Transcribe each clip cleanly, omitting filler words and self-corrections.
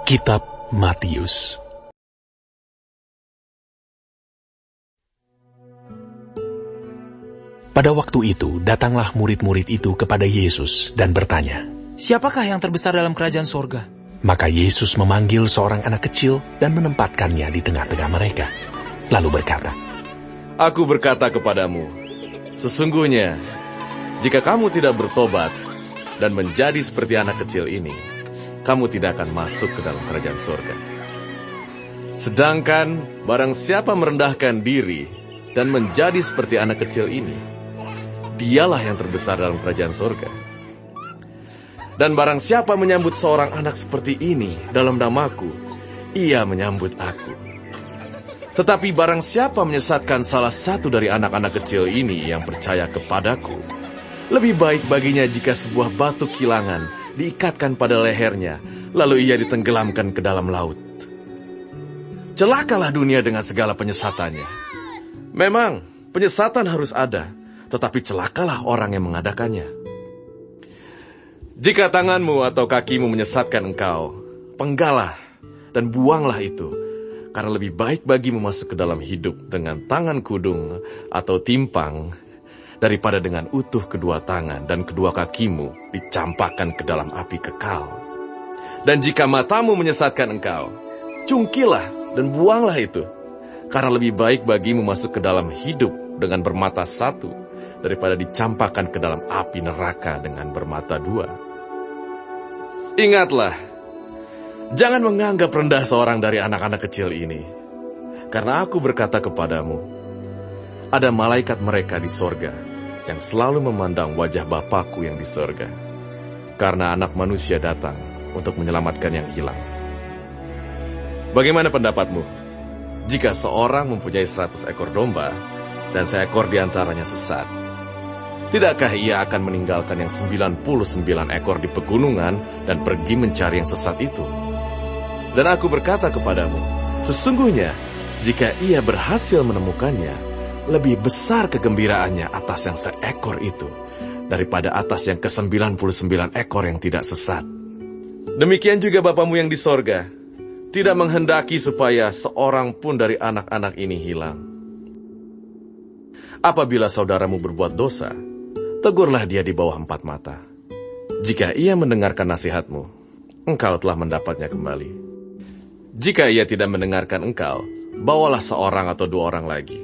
Kitab Matius. Pada waktu itu, datanglah murid-murid itu kepada Yesus dan bertanya, "Siapakah yang terbesar dalam kerajaan sorga?" Maka Yesus memanggil seorang anak kecil dan menempatkannya di tengah-tengah mereka. Lalu berkata, "Aku berkata kepadamu, sesungguhnya, jika kamu tidak bertobat dan menjadi seperti anak kecil ini, kamu tidak akan masuk ke dalam kerajaan surga. Sedangkan barang siapa merendahkan diri dan menjadi seperti anak kecil ini, dialah yang terbesar dalam kerajaan surga. Dan barang siapa menyambut seorang anak seperti ini dalam namaku, ia menyambut aku. Tetapi barang siapa menyesatkan salah satu dari anak-anak kecil ini yang percaya kepadaku, lebih baik baginya jika sebuah batu kilangan diikatkan pada lehernya, lalu ia ditenggelamkan ke dalam laut. Celakalah dunia dengan segala penyesatannya. Memang, penyesatan harus ada, tetapi celakalah orang yang mengadakannya. Jika tanganmu atau kakimu menyesatkan engkau, penggalah dan buanglah itu, karena lebih baik bagimu masuk ke dalam hidup dengan tangan kudung atau timpang, daripada dengan utuh kedua tangan dan kedua kakimu dicampakkan ke dalam api kekal. Dan jika matamu menyesatkan engkau, cungkilah dan buanglah itu, karena lebih baik bagimu masuk ke dalam hidup dengan bermata satu, daripada dicampakkan ke dalam api neraka dengan bermata dua. Ingatlah, jangan menganggap rendah seorang dari anak-anak kecil ini, karena aku berkata kepadamu, ada malaikat mereka di sorga yang selalu memandang wajah Bapakku yang di sorga, karena Anak Manusia datang untuk menyelamatkan yang hilang. Bagaimana pendapatmu? Jika seorang mempunyai 100 ekor domba, dan seekor di antaranya sesat, tidakkah ia akan meninggalkan yang 99 ekor di pegunungan dan pergi mencari yang sesat itu? Dan aku berkata kepadamu, sesungguhnya jika ia berhasil menemukannya, lebih besar kegembiraannya atas yang seekor itu, daripada atas yang ke-99 ekor yang tidak sesat. Demikian juga Bapamu yang di sorga tidak menghendaki supaya seorang pun dari anak-anak ini hilang. Apabila saudaramu berbuat dosa, tegurlah dia di bawah 4 mata. Jika ia mendengarkan nasihatmu, engkau telah mendapatnya kembali. Jika ia tidak mendengarkan engkau, bawalah seorang atau 2 orang lagi,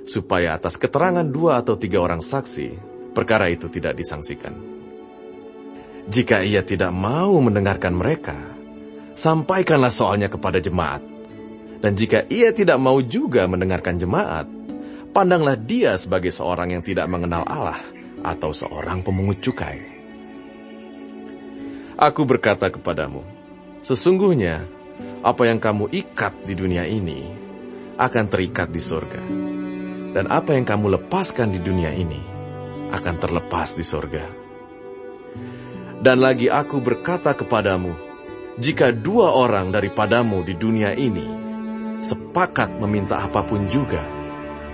supaya atas keterangan 2 atau 3 orang saksi, perkara itu tidak disangsikan. Jika ia tidak mau mendengarkan mereka, sampaikanlah soalnya kepada jemaat. Dan jika ia tidak mau juga mendengarkan jemaat, pandanglah dia sebagai seorang yang tidak mengenal Allah, atau seorang pemungut cukai. Aku berkata kepadamu, sesungguhnya apa yang kamu ikat di dunia ini akan terikat di surga, dan apa yang kamu lepaskan di dunia ini akan terlepas di surga. Dan lagi aku berkata kepadamu, jika 2 orang daripadamu di dunia ini sepakat meminta apapun juga,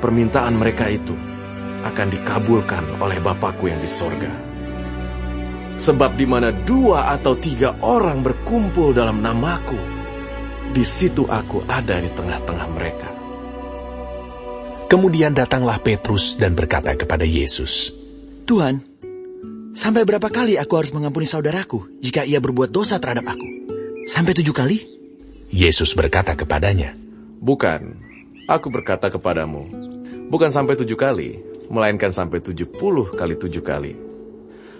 permintaan mereka itu akan dikabulkan oleh Bapakku yang di sorga. Sebab di mana 2 atau 3 orang berkumpul dalam namaku, di situ aku ada di tengah-tengah mereka. Kemudian datanglah Petrus dan berkata kepada Yesus, "Tuhan, sampai berapa kali aku harus mengampuni saudaraku jika ia berbuat dosa terhadap aku? Sampai 7 kali?" Yesus berkata kepadanya, Bukan, aku berkata kepadamu, bukan sampai 7 kali, melainkan sampai 70 kali 7 kali.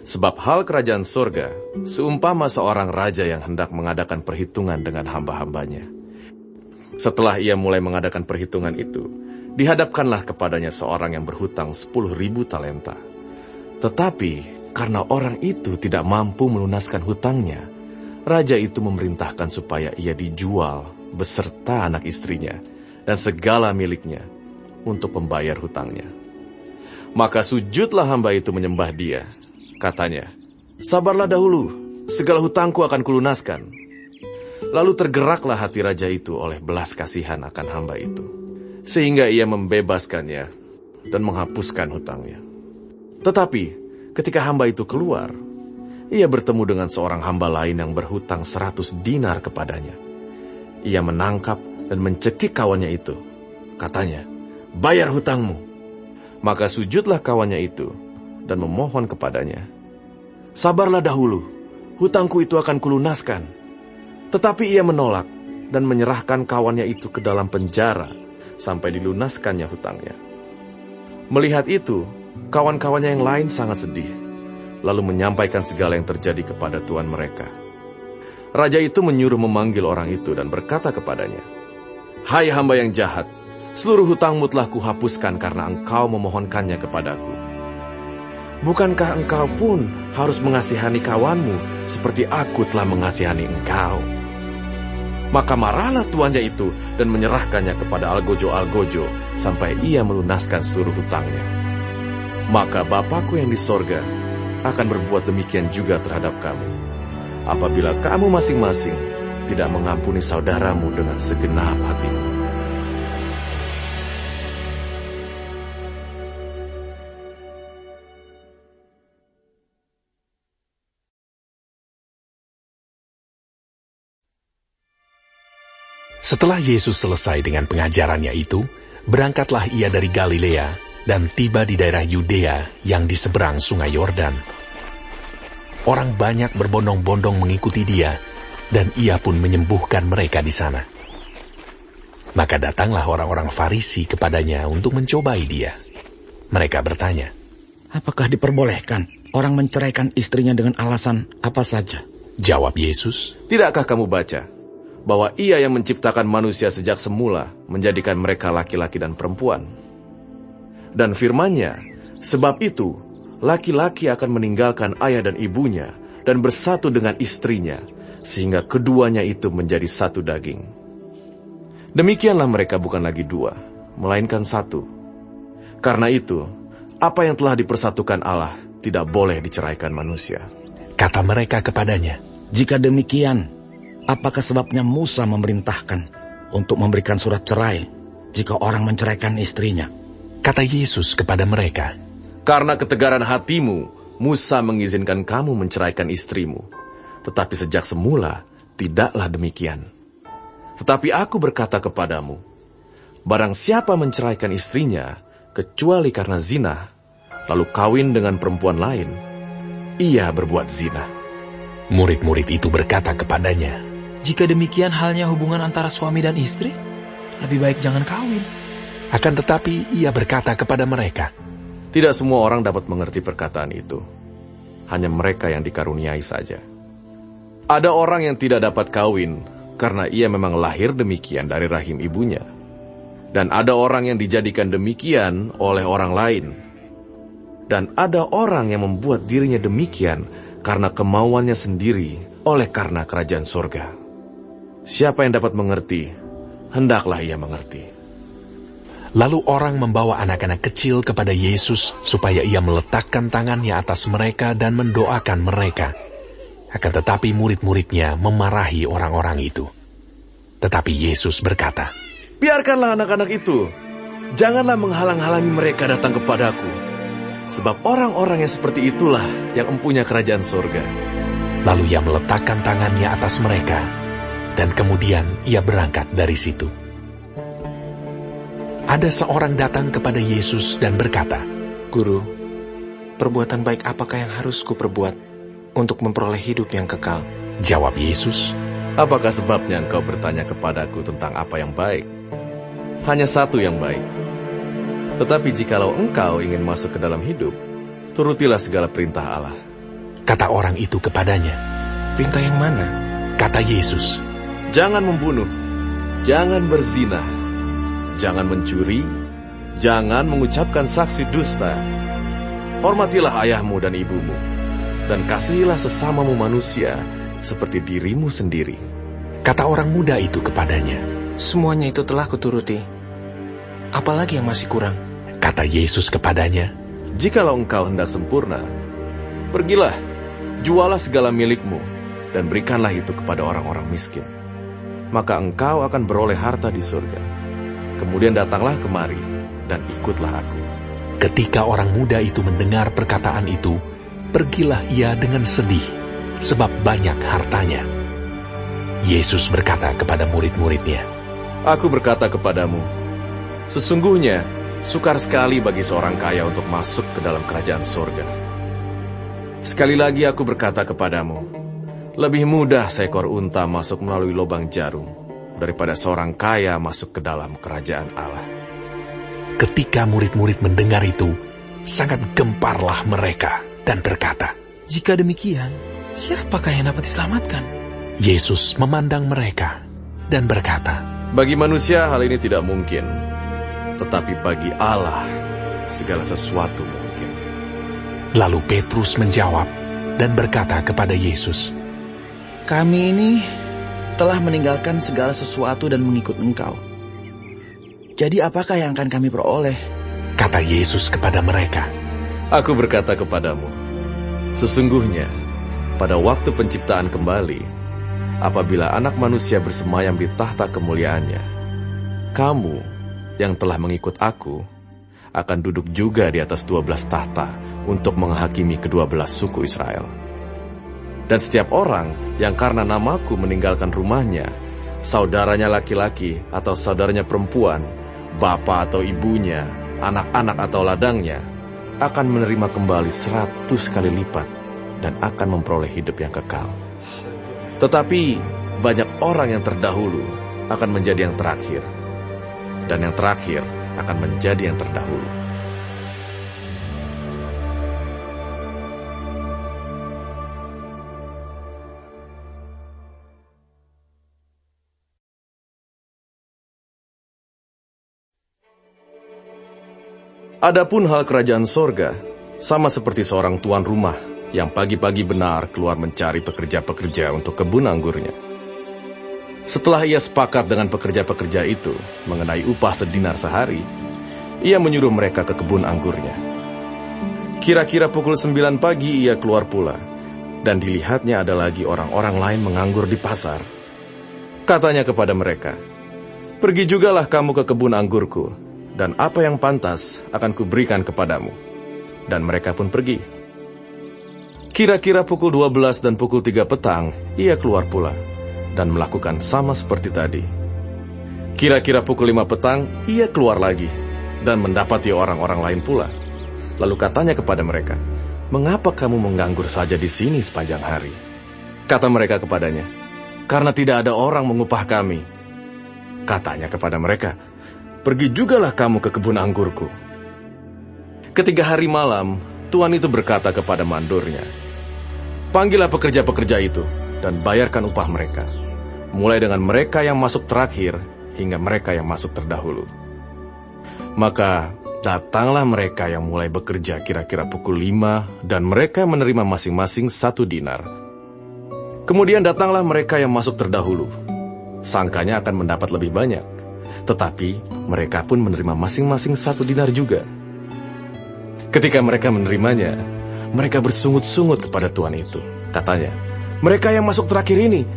Sebab hal kerajaan surga seumpama seorang raja yang hendak mengadakan perhitungan dengan hamba-hambanya. Setelah ia mulai mengadakan perhitungan itu, dihadapkanlah kepadanya seorang yang berhutang 10.000 talenta. Tetapi karena orang itu tidak mampu melunaskan hutangnya, raja itu memerintahkan supaya ia dijual beserta anak istrinya dan segala miliknya untuk membayar hutangnya. Maka sujudlah hamba itu menyembah dia. Katanya, sabarlah dahulu, segala hutangku akan kulunaskan. Lalu tergeraklah hati raja itu oleh belas kasihan akan hamba itu, sehingga ia membebaskannya dan menghapuskan hutangnya. Tetapi ketika hamba itu keluar, ia bertemu dengan seorang hamba lain yang berhutang 100 dinar kepadanya. Ia menangkap dan mencekik kawannya itu. Katanya, "Bayar hutangmu." Maka sujudlah kawannya itu dan memohon kepadanya, "Sabarlah dahulu, hutangku itu akan kulunaskan." Tetapi ia menolak dan menyerahkan kawannya itu ke dalam penjara sampai dilunaskannya hutangnya. Melihat itu, kawan-kawannya yang lain sangat sedih, lalu menyampaikan segala yang terjadi kepada tuan mereka. Raja itu menyuruh memanggil orang itu dan berkata kepadanya, "Hai hamba yang jahat, seluruh hutangmu telah kuhapuskan karena engkau memohonkannya kepadaku. Bukankah engkau pun harus mengasihani kawanmu seperti aku telah mengasihani engkau?" Maka marahlah tuannya itu dan menyerahkannya kepada algojo-algojo sampai ia melunaskan seluruh hutangnya. Maka Bapakku yang di sorga akan berbuat demikian juga terhadap kamu, apabila kamu masing-masing tidak mengampuni saudaramu dengan segenap hatimu. Setelah Yesus selesai dengan pengajarannya itu, berangkatlah ia dari Galilea dan tiba di daerah Yudea yang di seberang sungai Yordan. Orang banyak berbondong-bondong mengikuti dia, dan ia pun menyembuhkan mereka di sana. Maka datanglah orang-orang Farisi kepadanya untuk mencobai dia. Mereka bertanya, Apakah diperbolehkan orang menceraikan istrinya dengan alasan apa saja? Jawab Yesus, Tidakkah kamu baca bahwa ia yang menciptakan manusia sejak semula menjadikan mereka laki-laki dan perempuan? Dan firman-Nya, sebab itu laki-laki akan meninggalkan ayah dan ibunya dan bersatu dengan istrinya, sehingga keduanya itu menjadi satu daging. Demikianlah mereka bukan lagi dua, melainkan satu. Karena itu, apa yang telah dipersatukan Allah tidak boleh diceraikan manusia. kata mereka kepadanya, Jika demikian, apakah sebabnya Musa memerintahkan untuk memberikan surat cerai jika orang menceraikan istrinya? kata Yesus kepada mereka, Karena ketegaran hatimu, Musa mengizinkan kamu menceraikan istrimu. Tetapi sejak semula, tidaklah demikian. Tetapi aku berkata kepadamu, barang siapa menceraikan istrinya, kecuali karena zina, lalu kawin dengan perempuan lain, ia berbuat zina. Murid-murid itu berkata kepadanya, Jika demikian halnya hubungan antara suami dan istri, lebih baik jangan kawin. Akan tetapi ia berkata kepada mereka, Tidak semua orang dapat mengerti perkataan itu. Hanya mereka yang dikaruniai saja. Ada orang yang tidak dapat kawin karena ia memang lahir demikian dari rahim ibunya. Dan ada orang yang dijadikan demikian oleh orang lain. Dan ada orang yang membuat dirinya demikian karena kemauannya sendiri oleh karena kerajaan sorga. Siapa yang dapat mengerti, hendaklah ia mengerti. Lalu orang membawa anak-anak kecil kepada Yesus supaya ia meletakkan tangannya atas mereka dan mendoakan mereka. Akan tetapi murid-muridnya memarahi orang-orang itu. Tetapi Yesus berkata, Biarkanlah anak-anak itu. Janganlah menghalang-halangi mereka datang kepadaku. Sebab orang-orang yang seperti itulah yang empunya kerajaan sorga. Lalu ia meletakkan tangannya atas mereka, dan kemudian ia berangkat dari situ. Ada seorang datang kepada Yesus dan berkata, Guru, perbuatan baik apakah yang harus kuperbuat untuk memperoleh hidup yang kekal? Jawab Yesus, Apakah sebabnya engkau bertanya kepadaku tentang apa yang baik? Hanya satu yang baik. Tetapi jikalau engkau ingin masuk ke dalam hidup, turutilah segala perintah Allah. kata orang itu kepadanya. Perintah yang mana? Kata Yesus, Jangan membunuh, jangan berzina, jangan mencuri, jangan mengucapkan saksi dusta. Hormatilah ayahmu dan ibumu, dan kasihilah sesamamu manusia seperti dirimu sendiri. kata orang muda itu kepadanya. Semuanya itu telah kuturuti. Apalagi yang masih kurang? Kata Yesus kepadanya, Jikalau engkau hendak sempurna, pergilah, jualah segala milikmu, dan berikanlah itu kepada orang-orang miskin. Maka engkau akan beroleh harta di surga. Kemudian datanglah kemari, dan ikutlah aku. Ketika orang muda itu mendengar perkataan itu, pergilah ia dengan sedih, sebab banyak hartanya. Yesus berkata kepada murid-muridnya, Aku berkata kepadamu, sesungguhnya sukar sekali bagi seorang kaya untuk masuk ke dalam kerajaan surga. Sekali lagi aku berkata kepadamu, lebih mudah seekor unta masuk melalui lubang jarum daripada seorang kaya masuk ke dalam kerajaan Allah. Ketika murid-murid mendengar itu, sangat gemparlah mereka dan berkata, Jika demikian, siapakah yang dapat diselamatkan? Yesus memandang mereka dan berkata, Bagi manusia hal ini tidak mungkin, tetapi bagi Allah segala sesuatu mungkin. Lalu Petrus menjawab dan berkata kepada Yesus, Kami ini telah meninggalkan segala sesuatu dan mengikut Engkau. Jadi apakah yang akan kami peroleh? Kata Yesus kepada mereka, Aku berkata kepadamu, sesungguhnya pada waktu penciptaan kembali, apabila Anak Manusia bersemayam di tahta kemuliaannya, kamu yang telah mengikut aku akan duduk juga di atas 12 tahta untuk menghakimi ke-12 suku Israel. Dan setiap orang yang karena namaku meninggalkan rumahnya, saudaranya laki-laki atau saudaranya perempuan, bapak atau ibunya, anak-anak atau ladangnya, akan menerima kembali 100 kali lipat dan akan memperoleh hidup yang kekal. Tetapi banyak orang yang terdahulu akan menjadi yang terakhir, dan yang terakhir akan menjadi yang terdahulu. Adapun hal kerajaan sorga, sama seperti seorang tuan rumah yang pagi-pagi benar keluar mencari pekerja-pekerja untuk kebun anggurnya. Setelah ia sepakat dengan pekerja-pekerja itu mengenai upah sedinar sehari, ia menyuruh mereka ke kebun anggurnya. Kira-kira pukul 9 pagi ia keluar pula, dan dilihatnya ada lagi orang-orang lain menganggur di pasar. Katanya kepada mereka, Pergi jugalah kamu ke kebun anggurku, dan apa yang pantas akan kuberikan kepadamu. Dan mereka pun pergi. Kira-kira pukul 12 dan pukul 3 petang, ia keluar pula, dan melakukan sama seperti tadi. Kira-kira pukul 5 petang, ia keluar lagi, dan mendapati orang-orang lain pula. Lalu katanya kepada mereka, Mengapa kamu menganggur saja di sini sepanjang hari? Kata mereka kepadanya, Karena tidak ada orang mengupah kami. Katanya kepada mereka, Pergi jugalah kamu ke kebun anggurku. Ketika hari malam, tuan itu berkata kepada mandornya, Panggillah pekerja-pekerja itu dan bayarkan upah mereka, mulai dengan mereka yang masuk terakhir hingga mereka yang masuk terdahulu. Maka datanglah mereka yang mulai bekerja kira-kira pukul 5 dan mereka menerima masing-masing 1 dinar. Kemudian datanglah mereka yang masuk terdahulu. Sangkanya akan mendapat lebih banyak, tetapi mereka pun menerima masing-masing 1 dinar juga. Ketika mereka menerimanya, mereka bersungut-sungut kepada tuan itu. Katanya, Mereka yang masuk terakhir ini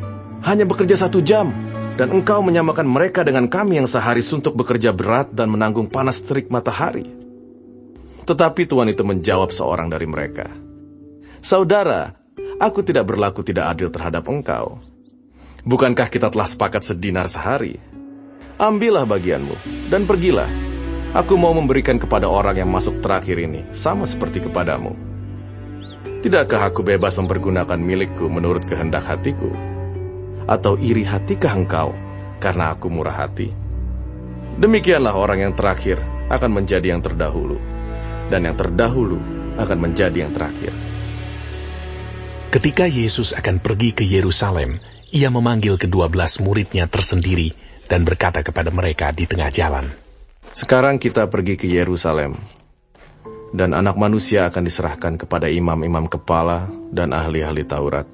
hanya bekerja 1 jam, dan engkau menyamakan mereka dengan kami yang sehari suntuk bekerja berat dan menanggung panas terik matahari. Tetapi tuan itu menjawab seorang dari mereka, Saudara, aku tidak berlaku tidak adil terhadap engkau. Bukankah kita telah sepakat sedinar sehari? Ambillah bagianmu, dan pergilah. Aku mau memberikan kepada orang yang masuk terakhir ini, sama seperti kepadamu. Tidakkah aku bebas mempergunakan milikku menurut kehendak hatiku? Atau iri hatikah engkau, karena aku murah hati? Demikianlah orang yang terakhir akan menjadi yang terdahulu, dan yang terdahulu akan menjadi yang terakhir. Ketika Yesus akan pergi ke Yerusalem, ia memanggil ke-12 muridnya tersendiri dan berkata kepada mereka di tengah jalan, Sekarang kita pergi ke Yerusalem, dan Anak Manusia akan diserahkan kepada imam-imam kepala dan ahli-ahli Taurat,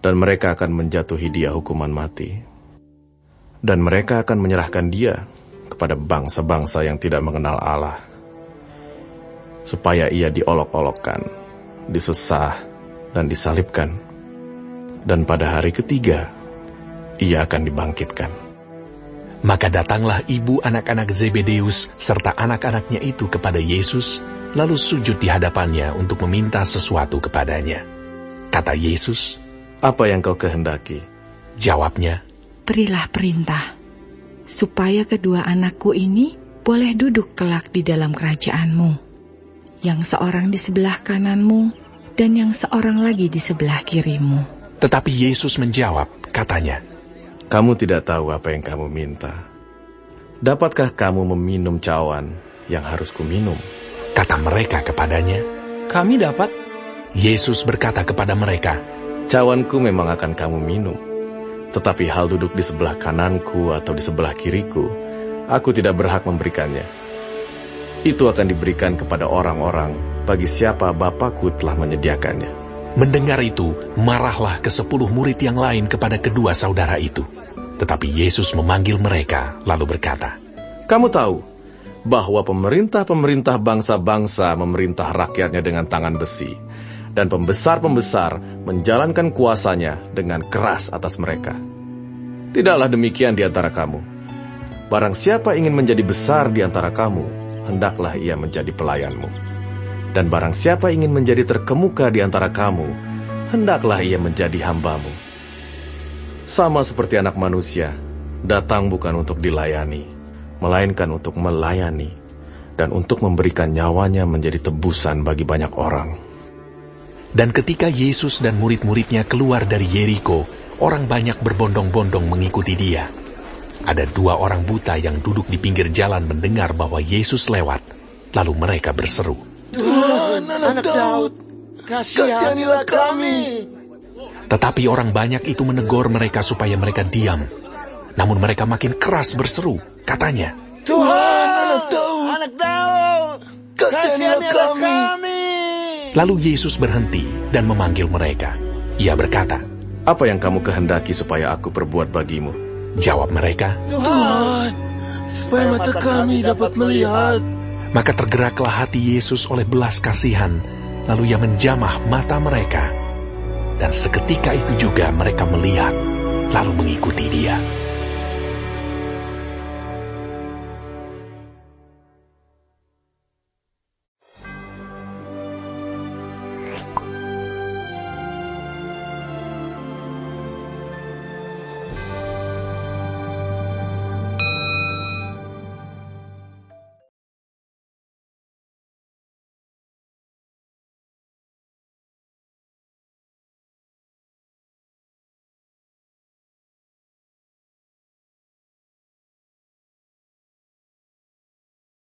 dan mereka akan menjatuhi dia hukuman mati. Dan mereka akan menyerahkan dia kepada bangsa-bangsa yang tidak mengenal Allah, supaya ia diolok-olokkan, disesah, dan disalibkan. Dan pada hari ketiga, ia akan dibangkitkan. Maka datanglah ibu anak-anak Zebedeus serta anak-anaknya itu kepada Yesus, lalu sujud di hadapannya untuk meminta sesuatu kepadanya. Kata Yesus, Apa yang kau kehendaki? Jawabnya, Berilah perintah, supaya kedua anakku ini boleh duduk kelak di dalam kerajaanmu, yang seorang di sebelah kananmu, dan yang seorang lagi di sebelah kirimu. tetapi Yesus menjawab, katanya, Kamu tidak tahu apa yang kamu minta. Dapatkah kamu meminum cawan yang harus kuminum? kata mereka kepadanya. Kami dapat. Yesus berkata kepada mereka, Cawanku memang akan kamu minum. Tetapi hal duduk di sebelah kananku atau di sebelah kiriku, aku tidak berhak memberikannya. Itu akan diberikan kepada orang-orang bagi siapa Bapakku telah menyediakannya. Mendengar itu, marahlah ke-10 murid yang lain kepada kedua saudara itu. Tetapi Yesus memanggil mereka, lalu berkata, Kamu tahu bahwa pemerintah-pemerintah bangsa-bangsa memerintah rakyatnya dengan tangan besi, dan pembesar-pembesar menjalankan kuasanya dengan keras atas mereka. Tidaklah demikian di antara kamu. Barang siapa ingin menjadi besar di antara kamu, hendaklah ia menjadi pelayanmu. Dan barang siapa ingin menjadi terkemuka di antara kamu, hendaklah ia menjadi hambamu. Sama seperti Anak Manusia, datang bukan untuk dilayani, melainkan untuk melayani, dan untuk memberikan nyawanya menjadi tebusan bagi banyak orang. Dan ketika Yesus dan murid-muridnya keluar dari Yeriko, orang banyak berbondong-bondong mengikuti dia. Ada 2 orang buta yang duduk di pinggir jalan mendengar bahwa Yesus lewat. Lalu mereka berseru, Tuhan, anak Daud, kasihanilah kami. Tetapi orang banyak itu menegur mereka supaya mereka diam. Namun mereka makin keras berseru, katanya, Tuhan, anak Daud, kasihanilah kami. Lalu Yesus berhenti dan memanggil mereka. Ia berkata, Apa yang kamu kehendaki supaya aku perbuat bagimu? Jawab mereka, Tuhan, supaya mata kami dapat melihat. maka tergeraklah hati Yesus oleh belas kasihan, lalu ia menjamah mata mereka. Dan seketika itu juga mereka melihat, lalu mengikuti dia.